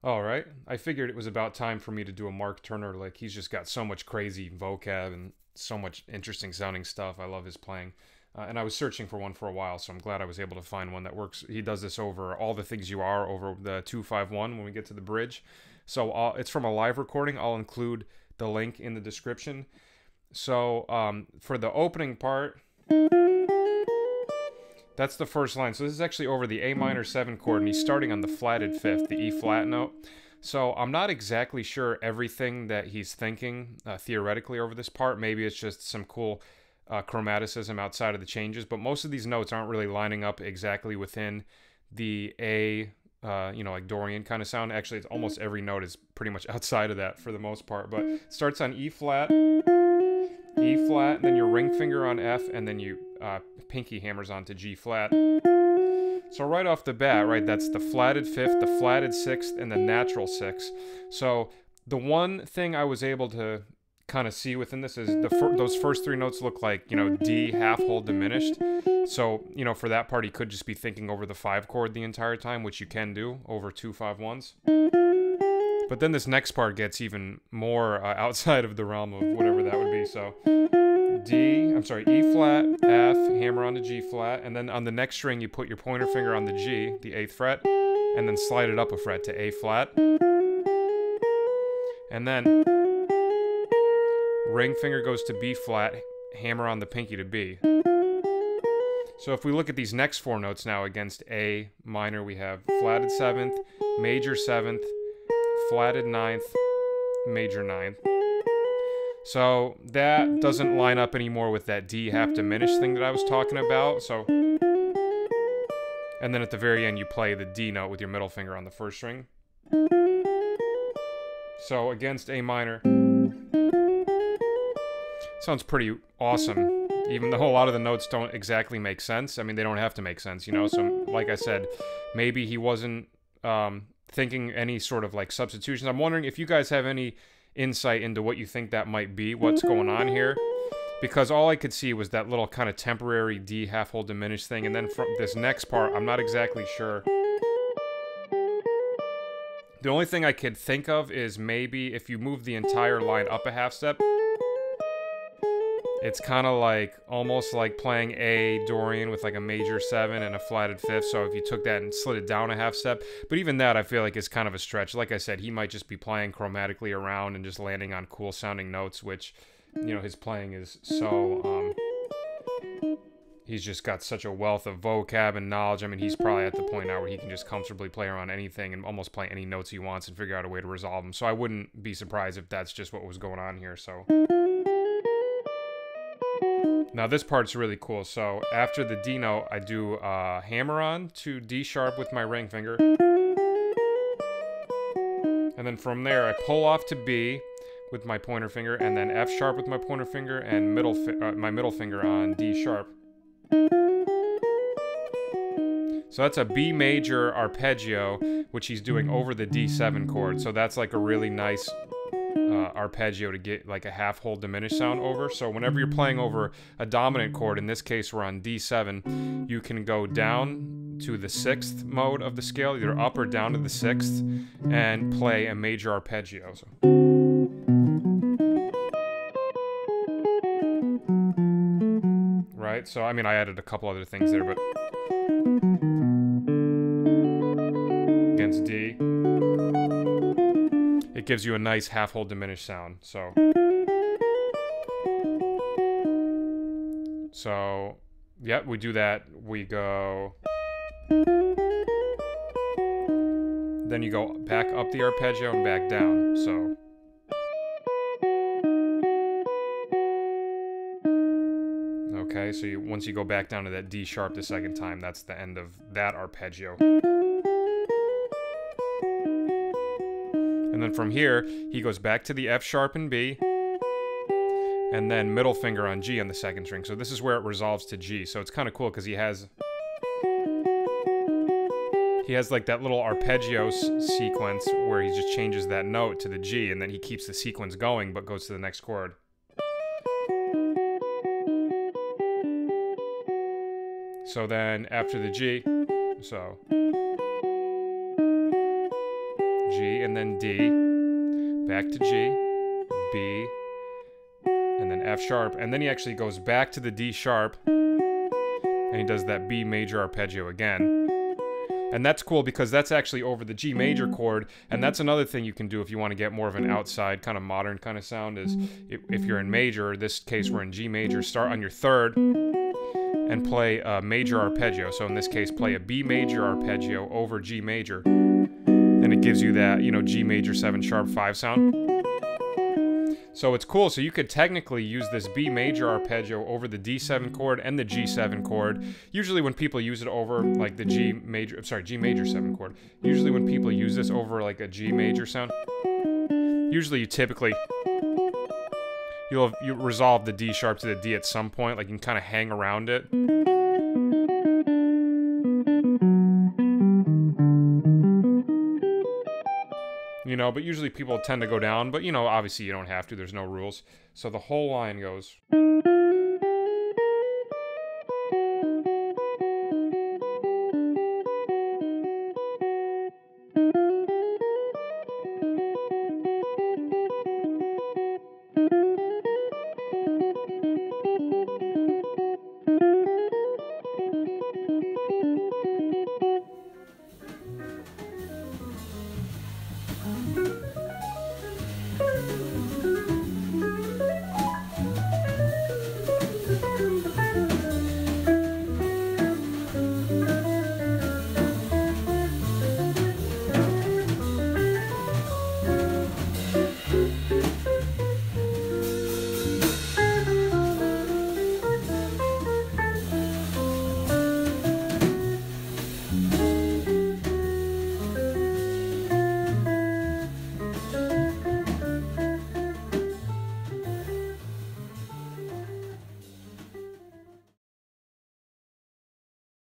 All right. I figured it was about time for me to do a Mark Turner. Like, he's just got so much crazy vocab and so much interesting sounding stuff. I love his playing. And I was searching for one for a while, so I'm glad I was able to find one that works. He does this over All the Things You Are over the 251 when we get to the bridge. So it's from a live recording. I'll include the link in the description. So for the opening part, that's the first line. So this is actually over the A minor 7 chord, and he's starting on the flatted fifth, the E flat note. So I'm not exactly sure everything that he's thinking theoretically over this part. Maybe it's just some cool chromaticism outside of the changes, but most of these notes aren't really lining up exactly within the A, like Dorian kind of sound. Actually, it's almost every note is pretty much outside of that for the most part, but it starts on E flat, E flat, then your ring finger on F, and then you pinky hammers onto G flat. So right off the bat, right, that's the flatted fifth, the flatted sixth, and the natural sixth. So the one thing I was able to kind of see within this is those first three notes look like, D half hold diminished. So, for that part, he could just be thinking over the 5 chord the entire time, which you can do over 2-5-1s. But then this next part gets even more outside of the realm of whatever that would be. So E flat, F, hammer on the G flat, and then on the next string you put your pointer finger on the G, the 8th fret, and then slide it up a fret to A flat. And then ring finger goes to B flat, hammer on the pinky to B. So if we look at these next 4 notes now against A minor, we have flatted 7th, major 7th, flatted 9th, major 9th. So that doesn't line up anymore with that D half diminished thing that I was talking about. So, and then at the very end you play the D note with your middle finger on the first string. So against A minor, sounds pretty awesome, even though a lot of the notes don't exactly make sense. I mean, they don't have to make sense, So like I said, maybe he wasn't thinking any sort of like substitutions. I'm wondering if you guys have any insight into what you think that might be, what's going on here, because all I could see was that little kind of temporary D half hold diminished thing, and then from this next part, I'm not exactly sure. The only thing I could think of is maybe if you move the entire line up a half step, it's kind of like, almost like playing A Dorian with like a major 7 and a flatted 5th, so if you took that and slid it down a half step, but even that I feel like is kind of a stretch. Like I said, he might just be playing chromatically around and just landing on cool sounding notes, which, his playing is so, he's just got such a wealth of vocab and knowledge. I mean, he's probably at the point now where he can just comfortably play around anything and almost play any notes he wants and figure out a way to resolve them, so I wouldn't be surprised if that's just what was going on here, so... Now this part's really cool. So after the D note, I do hammer on to D sharp with my ring finger. And then from there, I pull off to B with my pointer finger, and then F sharp with my pointer finger, and my middle finger on D sharp. So that's a B major arpeggio, which he's doing over the D7 chord. So that's like a really nice arpeggio to get like a half hold diminished sound over. So whenever you're playing over a dominant chord, in this case we're on D7, you can go down to the 6th mode of the scale, either up or down to the 6th, and play a major arpeggio. So. Right, so I mean I added a couple other things there, but against D, it gives you a nice half hold diminished sound. So yeah, we do that. We go, then you go back up the arpeggio and back down. So okay, so once you go back down to that D sharp the second time, that's the end of that arpeggio. And then from here, he goes back to the F sharp and B, and then middle finger on G on the second string. So this is where it resolves to G. So it's kind of cool because he has like that little arpeggio sequence where he just changes that note to the G, and then he keeps the sequence going but goes to the next chord. So then after the G, so G, and then D, back to G, B, and then F sharp, and then he actually goes back to the D sharp, and he does that B major arpeggio again. And that's cool because that's actually over the G major chord, and that's another thing you can do if you want to get more of an outside kind of modern kind of sound is if you're in major, in this case we're in G major, start on your third and play a major arpeggio. So in this case, play a B major arpeggio over G major, and it gives you that, you know, G major 7 sharp 5 sound. So it's cool. So you could technically use this B major arpeggio over the D7 chord and the G7 chord. Usually when people use it over like the G major 7 chord. Usually when people use this over like a G major sound, usually you resolve the D sharp to the D at some point. Like you can kind of hang around it. You know, but usually people tend to go down, but you know, obviously you don't have to, there's no rules. So the whole line goes.